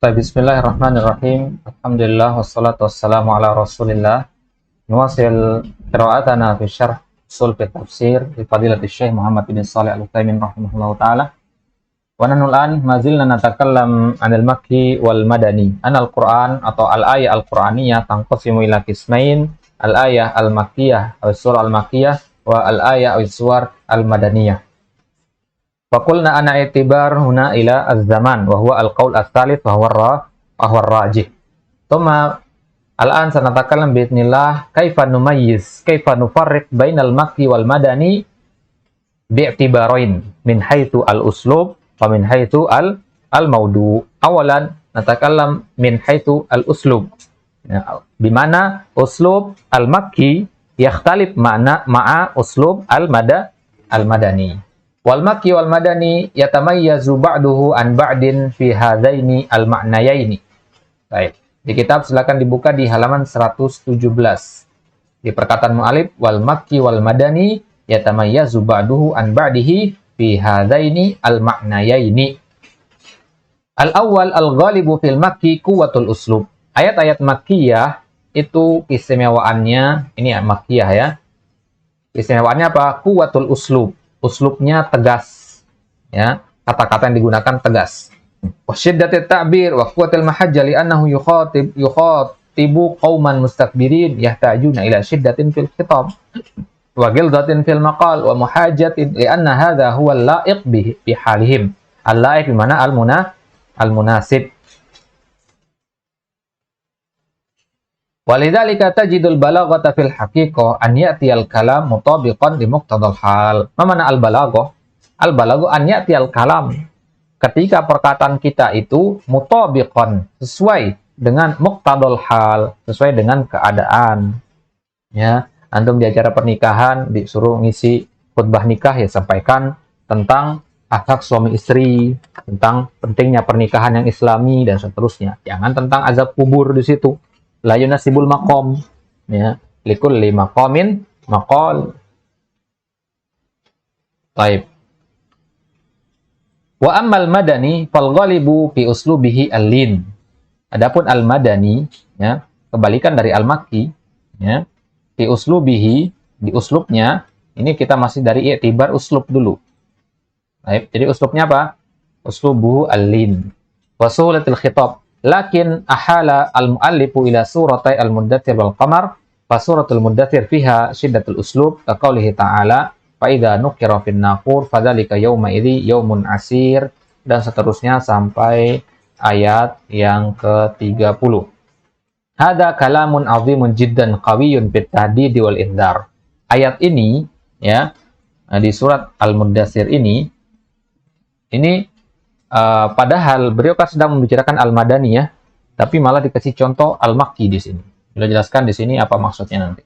Bismillahirrahmanirrahim. Alhamdulillah wassalatu wassalamu ala Rasulillah. Nuwasil qira'atana fi syarh usul fi tafsir li fadilati Syekh Muhammad bin Shalih Al-Utsaimin rahimahullahu taala. Wa nahnu al-an ma zilna natakallam 'anil makki wal madani. Anal Qur'an atau al-ayah al-Qur'aniyah tanqasimu ila qismain, al-ayah al-makkiyah aw surah al-makkiyah wa al-ayah aw suwar al-madaniyah. Faqulna ana i'tibar huna ila az-zaman wa huwa al-qaul ats-tsalits wa huwa ar-rajih. Thumma al-an sanatakallam bi'idznillah kaifa numayyiz kaifa nufarriq bainal makki wal madani bi'tibarain min haitsu al-uslub wa min haitsu al-mawdu'. Awalan natakallam min haitsu al-uslub. Bimana uslub al-makki yakhtalif ma'a uslub al-madani. Wal makki wal madani yatamayyazu ba'duhu an ba'din fi hadaini al ma'nayaini. Baik. Di kitab silakan dibuka di halaman 117. Di perkataan mu'alif wal makki wal madani yatamayyazu ba'duhu an ba'dihi fi hadaini al ma'nayaini. Al awwal al ghalibu fil makki quwwatul uslub. Ayat-ayat makkiyah itu keistimewaannya, ini makkiyah ya. Keistimewaannya apa? Quwwatul uslub. Uslubnya tegas, ya, kata-kata yang digunakan tegas. Wa syiddatit ta'bir wa quwwatil mahajja li'annahu yukhatibu qauman mustakbirin yahtajuna ila syiddatin fil khitab wa ghildatin fil maqal wa muhajatin li'anna hadha huwa al-la'iq bi halihim. Al-la'iq bi mana al-munasib. Walidzalika tajidul balaghata fil haqiqah an ya'tiyal kalam mutabiqan li muqtadal hal. Mana al-balaghah? Al-balaghah an ya'tiyal kalam. Ketika perkataan kita itu mutabiqan, sesuai dengan muqtadal hal, sesuai dengan keadaan. Ya, antum di acara pernikahan disuruh ngisi khutbah nikah, ya sampaikan tentang akhlak suami istri, tentang pentingnya pernikahan yang islami dan seterusnya. Jangan tentang azab kubur di situ. La yunasibul maqam, ya, likulli maqamin maqal. Baik. Wa ammal madani fal ghalibu fi uslubihi al-lin. Adapun al-madani, ya, kebalikan dari al-makki, ya, fi uslubihi, di uslubnya, ini kita masih dari i'tibar uslub dulu. Baik, jadi uslubnya apa? Uslubuhu al-lin. Wa suhulatil khitab. Lakin ahala al-mu'allifu ila suratai al-muddathir wal qamar fa suratul muddathir fiha syiddatul uslub ka qaulihi ta'ala fa idza nuqira fin naqur fadzalika yauma idzi yaumun asir, dan seterusnya sampai ayat yang ke-30. Hada kalamun azimun jiddan qawiyyun fit tahdid wal indar. Ayat ini, ya, di surat al-muddathir ini padahal beliau kan sedang membicarakan al-madani ya, tapi malah dikasih contoh al-makki di sini. Beliau jelaskan di sini apa maksudnya nanti.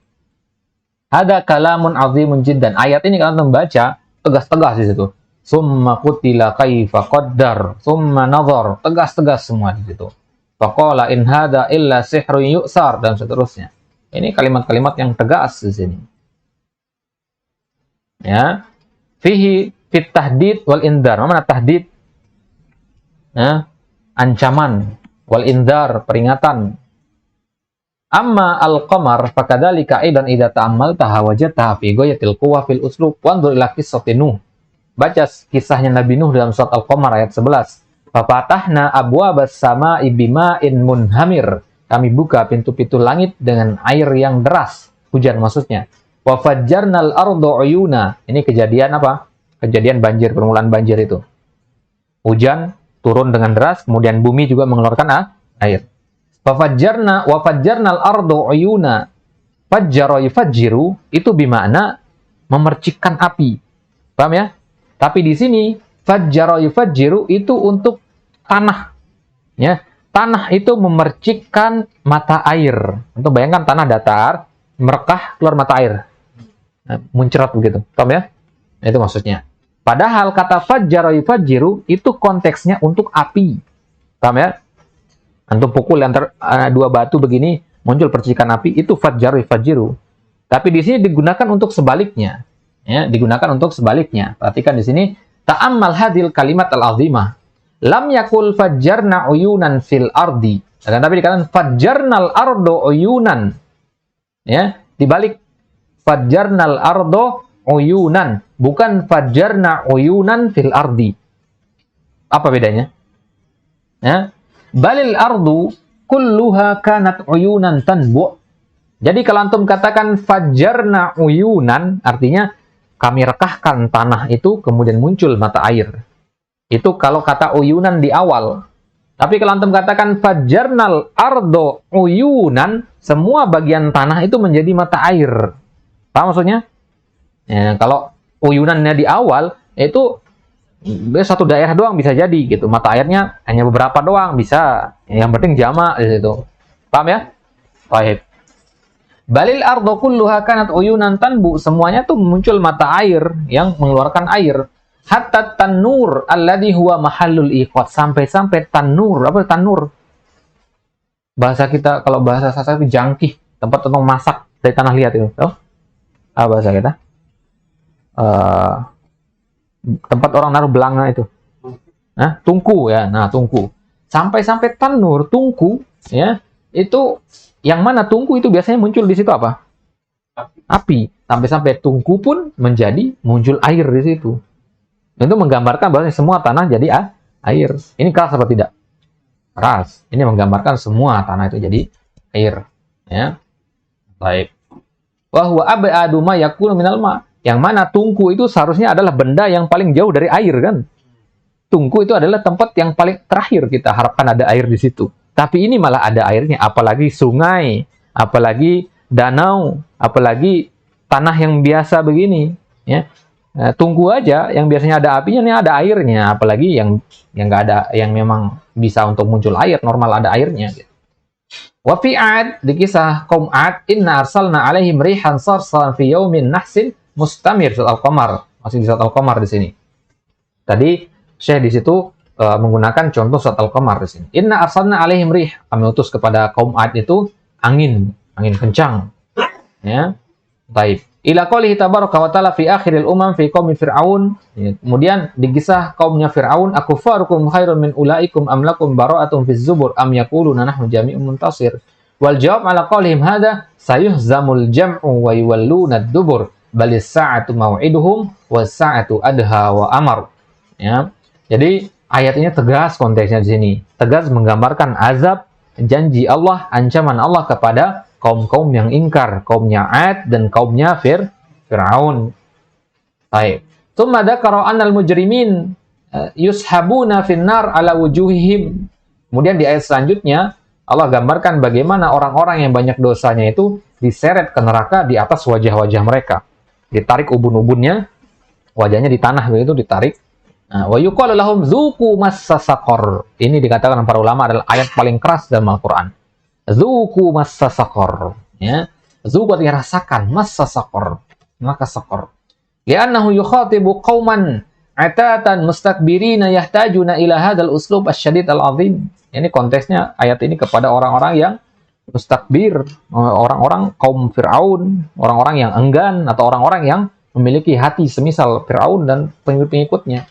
Ada kalamun azimun jiddan. Ayat ini kalau membaca tegas-tegas di situ. Summa qutila kaifa qaddar, summa nazar, tegas-tegas semua di situ. Faqala in hada illa sihrun yu'sar, dan seterusnya. Ini kalimat-kalimat yang tegas di sini. Ya. Fihi fit tahdid wal indar. Mana tahdid? Ya, ancaman, wal indar, peringatan. Amma al-qamar fakadzalika aidan idza ta'ammaltaha wajadtaha fi ghayatil quwwa fil uslub wanzur ila qissati Nuh. Baca kisahnya Nabi Nuh dalam surat Al-Qamar ayat 11. Fafatahna abwabas samaa'i bima'in munhamir. Kami buka pintu-pintu langit dengan air yang deras, hujan maksudnya. Wa fajjarnal arda uyuna. Ini kejadian apa? Kejadian banjir, permulaan banjir itu. Hujan turun dengan deras, kemudian bumi juga mengeluarkan air. Wa fajjarnal ardu uyuna. Fajjara yufajjiru itu bermakna memercikkan api. Paham ya? Tapi di sini fajjara yufajjiru itu untuk tanah. Ya, tanah itu memercikkan mata air. Untuk bayangkan tanah datar, merekah keluar mata air. Nah, muncrat begitu. Paham ya? Nah, itu maksudnya. Padahal kata fajjara yufajjiru itu konteksnya untuk api. Paham ya? Antum pukul antara dua batu begini, muncul percikan api, itu fajjara yufajjiru. Tapi di sini digunakan untuk sebaliknya. Ya, digunakan untuk sebaliknya. Perhatikan di sini, ta'ammal hadil kalimat al-azimah. Lam yakul fajjarna uyunan fil ardi. Akan tapi dikatakan fajjarnal ardo uyunan. Ya, dibalik fajjarnal ardo uyunan, bukan fajjarna uyunan fil ardi. Apa bedanya? Ya, balil ardu kulluha kanat uyunan tanbu. Jadi kalau antum katakan fajjarna uyunan, artinya kami rekahkan tanah itu kemudian muncul mata air. Itu kalau kata uyunan di awal. Tapi kalau antum katakan fajjarnal ardo uyunan, semua bagian tanah itu menjadi mata air. Paham maksudnya? Ya, kalau uyunannya di awal, itu satu daerah doang bisa jadi gitu. Mata airnya hanya beberapa doang bisa. Yang penting jamak di situ. Paham ya? Baik. Balil ardo kulluha kanat uyunan tanbu, semuanya tuh muncul mata air yang mengeluarkan air. Hatta tanur alladhi huwa mahallul iqat, sampai-sampai tanur. Apa tanur? Bahasa kita kalau bahasa sastra itu jangkih, tempat untuk masak dari tanah liat itu. Tahu? Apa bahasa kita? Tempat orang naruh belanga itu. Nah, tungku ya. Nah, tungku. Sampai-sampai tanur, tungku ya. Itu yang mana tungku itu biasanya muncul di situ apa? Api. Sampai-sampai tungku pun menjadi muncul air di situ. Itu menggambarkan bahwa semua tanah jadi air. Ini keras apa tidak? Keras. Ini menggambarkan semua tanah itu jadi air. Ya. Baik. Wa huwa ab'adu ma yakunu minal ma. Yang mana tungku itu seharusnya adalah benda yang paling jauh dari air kan? Tungku itu adalah tempat yang paling terakhir kita harapkan ada air di situ. Tapi ini malah ada airnya, apalagi sungai, apalagi danau, apalagi tanah yang biasa begini. Ya. Nah, tunggu aja, yang biasanya ada apinya, ini ada airnya, apalagi yang nggak ada, yang memang bisa untuk muncul air, normal ada airnya. Wa fi 'ad, di kisah kaum 'ad, inna arsalna 'alaihim rihan sarsalan fi yaumin nahsin mustamir, surat Al-Qamar, masih di surat Al-Qamar di sini. Tadi Syekh di situ menggunakan contoh surat Al-Qamar di sini. Inna arsalna 'alaihim rih, kami utus kepada kaum 'ad itu angin kencang. Ya. Baik. Ila qoulihi tabaraka wa ta'ala fi akhiril umam fi qaumi fir'aun. Ya. Kemudian di kisah kaumnya Fir'aun, akufarukum khairun min ulaikum am lakum bara'atun fiz zubur am yaquluna nahnu jami'un muntasir. Wal jawab ala qaulihim hadza sayuhzamul jam'u wa yuwalluna ad-dubur balis sa'atu mau'iduhum was sa'atu adha wa amar. Ya. Jadi ayat ini tegas konteksnya di sini. Tegas menggambarkan azab, janji Allah, ancaman Allah kepada kaum-kaum yang ingkar, kaumnya 'Ad dan kaumnya Fir'aun. Baik. Tsumma dzakara annal mujrimin yushabuna finnar ala wujuhihim. Kemudian di ayat selanjutnya Allah gambarkan bagaimana orang-orang yang banyak dosanya itu diseret ke neraka di atas wajah-wajah mereka. Ditarik ubun-ubunnya, wajahnya di tanah begitu ditarik. Wa yuqalu lahum dzuqu massa saqar. Ini dikatakan para ulama adalah ayat paling keras dalam Al-Qur'an. Dzuqu massa saqar. Ya. Dzuqu artinya rasakan, massa saqar. Maka saqar. Li'annahu yukhatibu qauman atatan mustakbirina yahtajuna ila hadzal uslub asy-syadid al-'azim. Ini konteksnya ayat ini kepada orang-orang yang mustakbir, orang-orang kaum Fir'aun, orang-orang yang enggan atau orang-orang yang memiliki hati semisal Fir'aun dan pengikut-pengikutnya.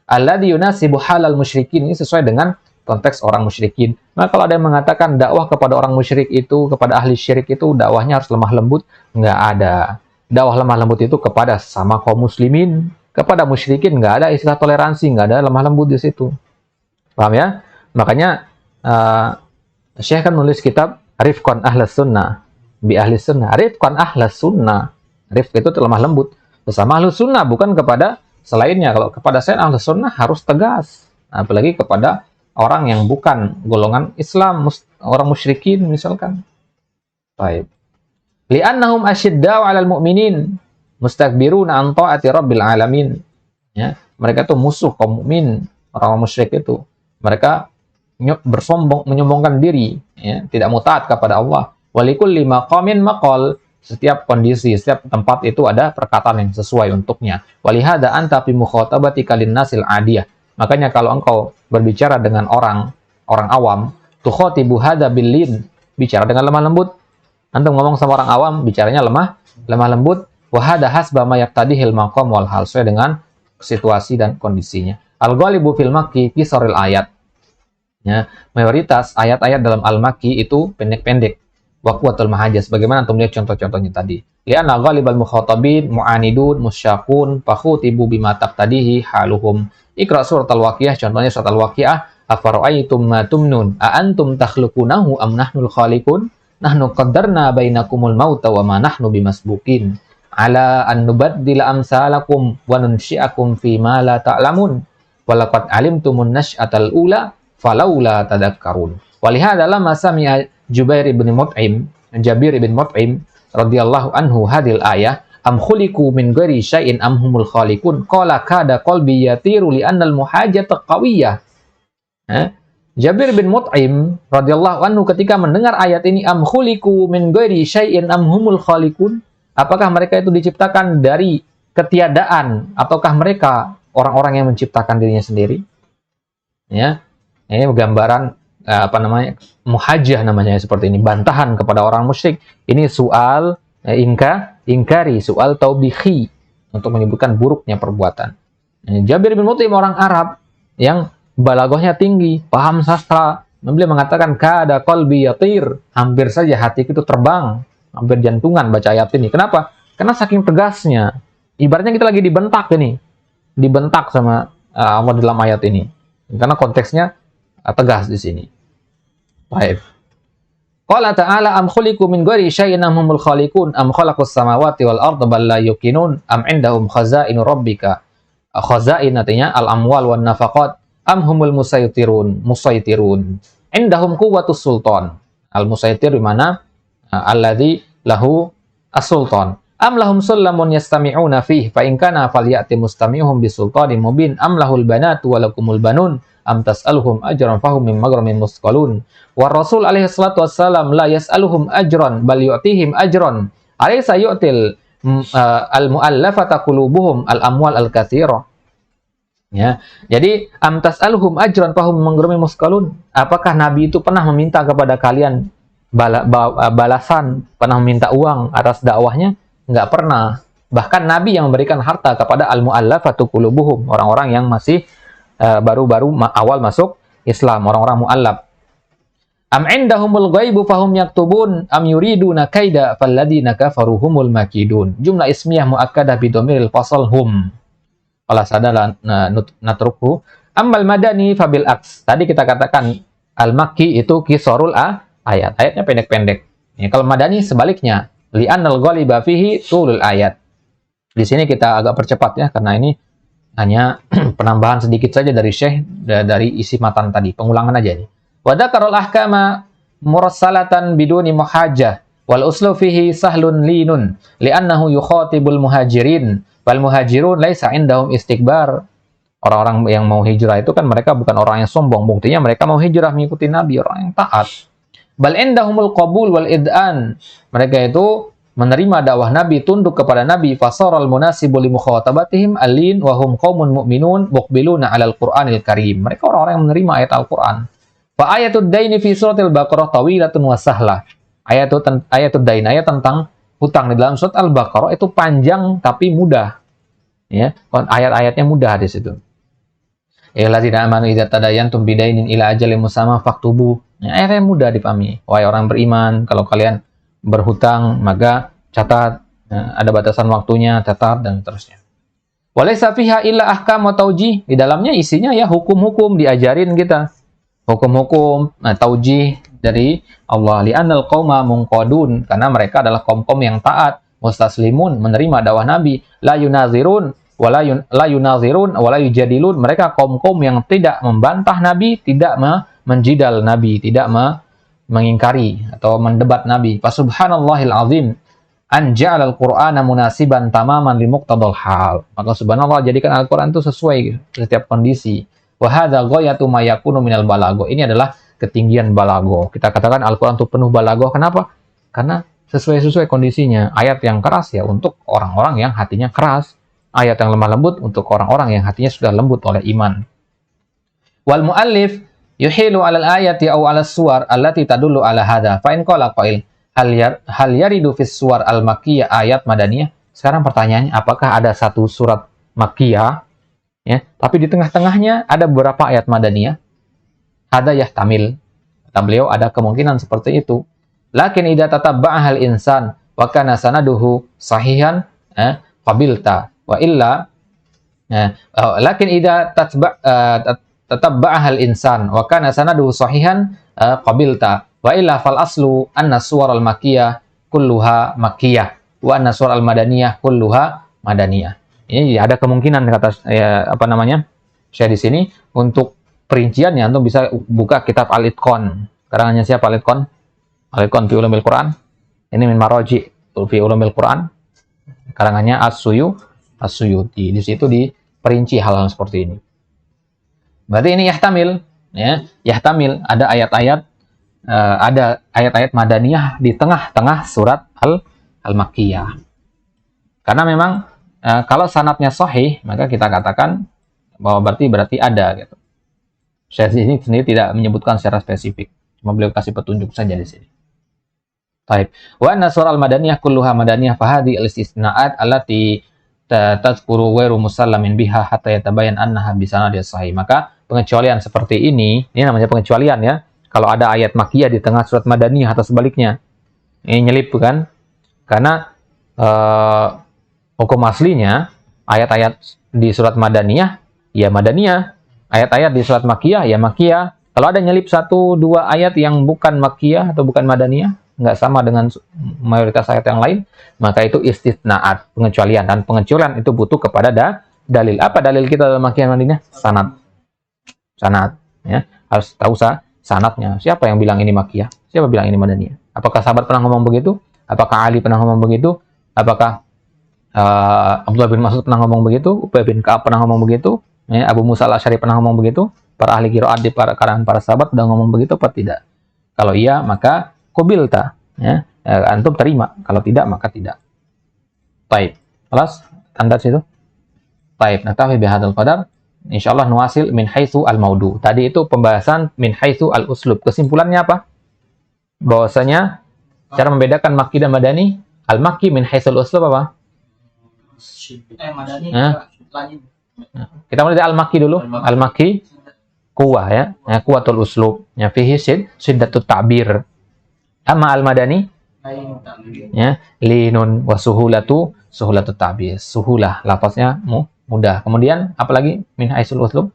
Alladzi yunasibu halal musyrikin, ini sesuai dengan konteks orang musyrikin. Nah, kalau ada yang mengatakan dakwah kepada orang musyrik itu, kepada ahli syirik itu dakwahnya harus lemah lembut, nggak ada. Dakwah lemah lembut itu kepada sama kaum muslimin, kepada musyrikin nggak ada istilah toleransi, nggak ada lemah lembut di situ. Paham ya? Makanya Syekh kan nulis kitab Rifqan Ahlus Sunnah, bi ahli sunnah. Rifqan Ahlus Sunnah. Rifq itu lemah lembut bersama Ahlus Sunnah, bukan kepada selainnya. Kalau kepada saya Ahlus Sunnah harus tegas, apalagi kepada orang yang bukan golongan Islam, orang musyrikin misalkan. Baik. Li'annahum asyidda'u 'alal mu'minin mustakbiruna an ta'ati rabbil alamin. Ya, mereka itu musuh kaum mukmin, orang musyrik itu. Mereka menyombongkan diri, ya, tidak mau taat kepada Allah. Walikulli maqamin maqal. Setiap kondisi, setiap tempat itu ada perkataan yang sesuai untuknya. Walihada anta fi mukhatabatika linnasil adiyah. Makanya kalau engkau berbicara dengan orang awam, tukhatibu hadza billin, bicara dengan lemah lembut. Antum ngomong sama orang awam, bicaranya lemah lembut. Wa hadza hasba ma yaqtadihil maqam wal hal, sesuai dengan situasi dan kondisinya. Al-ghalibu fil makki qisarul ayat. Ya, mayoritas ayat-ayat dalam Al-Makki itu pendek-pendek. Wa quwwatul mahajah, sebagaimana antum lihat contoh-contohnya tadi. Li'anna ghalibal mukhatabin mu'anidun musyaqun fakhutibu bima taqtadihi haluhum. Iqra surat Al-Waqiah, contohnya surat Al-Waqiah, afara'aytum ma tumnun a antum takhluqunahu am nahnul khaliqun nahnu qaddarna bainakumul mauta wa ma nahnu bimasbuqin ala an nubaddila amsalakum wa nunsyi'akum fi ma la ta'lamun walaqad alimtumun nasy'atal ula falaula tadakkarun. Walihada lamma sami'a Jabir ibn Mut'im radhiyallahu anhu hadil ayah am khuliqu min ghairi syai'in am humul khaliqun qala kada qalbi yatiru li annal muhajata qawiyyah. Jabir bin Mut'im radhiyallahu anhu ketika mendengar ayat ini am khuliqu min ghairi syai'in am humul khaliqun, apakah mereka itu diciptakan dari ketiadaan ataukah mereka orang-orang yang menciptakan dirinya sendiri? Ya. Ini gambaran muhajjah namanya seperti ini, bantahan kepada orang musyrik. Ini soal ingkari, soal taubihi untuk menyebutkan buruknya perbuatan. Jabir bin Mut'im orang Arab yang balaghahnya tinggi, paham sastra. Beliau mengatakan kada qalbi yatir, hampir saja hatiku itu terbang, hampir jantungan baca ayat ini. Kenapa? Karena saking tegasnya. Ibaratnya kita lagi dibentak ini. Dibentak sama Allah dalam ayat ini. Karena konteksnya tegas di sini. Baik. Qala ta'ala am khuliqu min ghairi syai'in am humul khaliqun am khalaqus samawati wal arda bal la yuqinun am indahum khazainu rabbika. Khazain artinya al amwal wan nafaqat am humul musaytirun. Indahum quwwatus sultan. Al musaytir di mana alladzi lahu as-sultan. Am lahum sullamun yastami'una fihi fa in kana falyati mustami'uhum bisultanin mubin am lahul banatu wa lakumul banun am tas'aluhum ajran fahum min maghramin musqalun. Wa Rasul alaihi salatu wassalam la yas'aluhum ajran bal yu'tihim ajran. Alaysa yu'til al-mu'allafata qulubuhum al-amwal al-katsira. Ya. Jadi am tas'aluhum ajran fahum min maghramin musqalun. Apakah Nabi itu pernah meminta kepada kalian balasan, pernah meminta uang atas dakwahnya? Enggak pernah. Bahkan Nabi yang memberikan harta kepada al-mu'allafatu qulubuhum, orang-orang yang masih baru-baru awal masuk Islam, orang-orang mu'allab. Am indahumul ghaibu fahum yaktubun am yuriduna kaida falladina kafaru humul makidun. Jumlah ismiyah muakkadah bidomiril fasal hum. Qala sadala natruku. Ammal madani fabil aks. Tadi kita katakan al-makki itu qisarul ayat. Ayatnya pendek-pendek. Ya, kalau madani sebaliknya. Li'annal ghaliba fihi tulul ayat. Di sini kita agak percepat ya, karena ini hanya penambahan sedikit saja dari Syekh dari isi matan tadi, pengulangan aja ini. Wa dzakarul ahkama murassalatan biduni muhajjah wal uslu fihi sahlun linun li'annahu yukhatibul muhajirin wal muhajirun laisa indahum istikbar. Orang-orang yang mau hijrah itu kan mereka bukan orang yang sombong, buktinya mereka mau hijrah mengikuti Nabi, orang yang taat. Bal indahumul qabul wal id'an. Mereka itu menerima dakwah Nabi, tunduk kepada Nabi. Fasaral munasibu li mukhatabatihim alin wa hum qaumun mu'minun muqbiluna 'alal Qur'anil Karim. Mereka orang-orang yang menerima ayat Al-Qur'an. Fa ayatud daini fi suratil Baqarah tawilatun wa sahlah. Ayatud dain, ayat tentang hutang di dalam surat Al-Baqarah itu panjang tapi mudah. Ya, ayat-ayatnya mudah di situ. Ya alladzina amanu idza tadayantum bidainin ila ajalin musamma faktubu. Ya, ayatnya mudah dipahami. Wahai orang beriman, kalau kalian berhutang maka catat, ada batasan waktunya, catat dan seterusnya. Walaysa fiha illa ahkam wa taujih. Di dalamnya isinya ya hukum-hukum, diajarin kita. Hukum-hukum, taujih dari Allah. Li'annal qauma munqadun, karena mereka adalah kaum-kaum yang taat, mustaslimun, menerima dakwah Nabi, la yunazirun la yunazirun wa la yujadilun. Mereka kaum-kaum yang tidak membantah Nabi, tidak menjidal Nabi, tidak mengingkari atau mendebat Nabi. Fa subhanallahil azim an ja'alal qur'ana munasiban tamaman li muqtadal hal. Maka subhanallah, jadikan Al-Qur'an itu sesuai setiap kondisi. Wa hadza ghayatu ma yakunu minal balagho. Ini adalah ketinggian balagho. Kita katakan Al-Qur'an itu penuh balagho. Kenapa? Karena sesuai kondisinya. Ayat yang keras ya untuk orang-orang yang hatinya keras. Ayat yang lemah lembut untuk orang-orang yang hatinya sudah lembut oleh iman. Wal muallif yuhilu 'alal ayati aw 'alas suwar allati tadullu 'ala hadza. Fa in qala qail hal yaridu fis suwar al-makkiyah ayat madaniyah. Sekarang pertanyaannya, apakah ada satu surat Makkiyah Ya, tapi di tengah-tengahnya ada beberapa ayat madaniyah. Ada yahtamil. Kata beliau ada kemungkinan seperti itu. Lakin idza tatabba'ahal insan wa kana sanaduhu sahihan qabilta wa illa lakin idza tatabba'ahal insan wa kana sanaduhu sahihan qabilta wa illa fal aslu anna suwar al makkiyah kulluha makkiyah wa anna suwar al madaniyah kulluha madaniyah. Ini ada kemungkinan kata Syekh di sini untuk perinciannya untuk bisa buka kitab Al-Itqan. Karangannya siapa Al-Itqan? Al-Itqan fi Ulumil Quran. Ini min maraji fi Ulumil Quran. Karangannya As-Suyuti. Di situ diperinci hal-hal seperti ini. Berarti ini yahtamil, ya. Yahtamil ada ayat-ayat madaniyah di tengah-tengah surat Al-Makkiyah. Karena memang kalau sanadnya sahih, maka kita katakan bahwa berarti ada gitu. Syekh ini sendiri tidak menyebutkan secara spesifik, cuma beliau kasih petunjuk saja di sini. Baik. Wa anna surah al-madaniyah kulluha madaniyah fahadi al-istisna'at allati tadhkuru ghairu musallamin biha hatta yatabayyan annaha bisanadin sahih. Maka pengecualian seperti ini namanya pengecualian ya. Kalau ada ayat makkiyah di tengah surat madaniyah atau sebaliknya. Ini nyelip bukan? Karena hukum aslinya ayat-ayat di surat madaniyah ya madaniyah, ayat-ayat di surat makkiyah ya makkiyah. Kalau ada nyelip 1-2 ayat yang bukan makkiyah atau bukan madaniyah, nggak sama dengan mayoritas ayat yang lain, maka itu istisnaat, pengecualian, dan pengecualian itu butuh kepada dalil. Apa dalil kita dalam makkiyah madaniyah? Sanad ya, harus tahu sanadnya. Siapa yang bilang ini makkiyah? Siapa bilang ini madaniyah? Apakah sahabat pernah ngomong begitu? Apakah Ali pernah ngomong begitu? Apakah Abdullah bin Mas'ud pernah ngomong begitu? Ubay bin Ka'ab pernah ngomong begitu? Ya, Abu Musa al-Asy'ari pernah ngomong begitu? Para ahli qiraat di kalangan para sahabat sudah ngomong begitu apa tidak? Kalau iya, maka kubilta, ya, antum terima. Kalau tidak, maka tidak. Baik, kelas tanda situ. Baik, naktafi bihadzal qadar. Insyaallah nuwasil min haitsu al-maudu. Tadi itu pembahasan min haitsu al-uslub. Kesimpulannya apa? Bahwasanya cara membedakan makki dan madani, al-makki min haitsu al-uslub apa? Madani. Kita mulai dari al-makki dulu. Al-makki kuwah ya, kuwatul uslub. Ya fihi shiddatut ta'bir. Amma al-madani ya linun wa suhulatut ta'bir. Suhulah lafaznya mudah. Kemudian apalagi min haitsul uslub?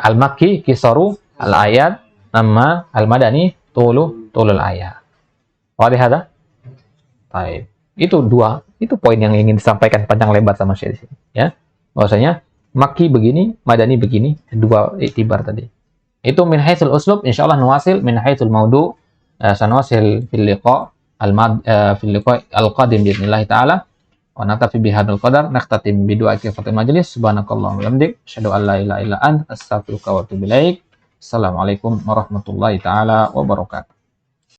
Al-makki kisaru al-ayat, amma al-madani tulul ayat. Wadih hada? Baik. Itu poin yang ingin disampaikan panjang lebar sama Syekh di sini, ya. Bahwasanya makki begini, madani begini, dua iktibar tadi. Itu min haitsul uslub, insyaallah nuwasil min haitsul maudu, sanwasil fil liqa al-qadim biidznillah taala. Wa naktafi bihadzal qadar, nakhtatim bi du'a kifatul majlis. Subhanakallahumma wa bihamdik, asyhadu an la ilaha illa anta, astaghfiruka wa atubu ilaik. Assalamualaikum warahmatullahi taala wabarakatuh.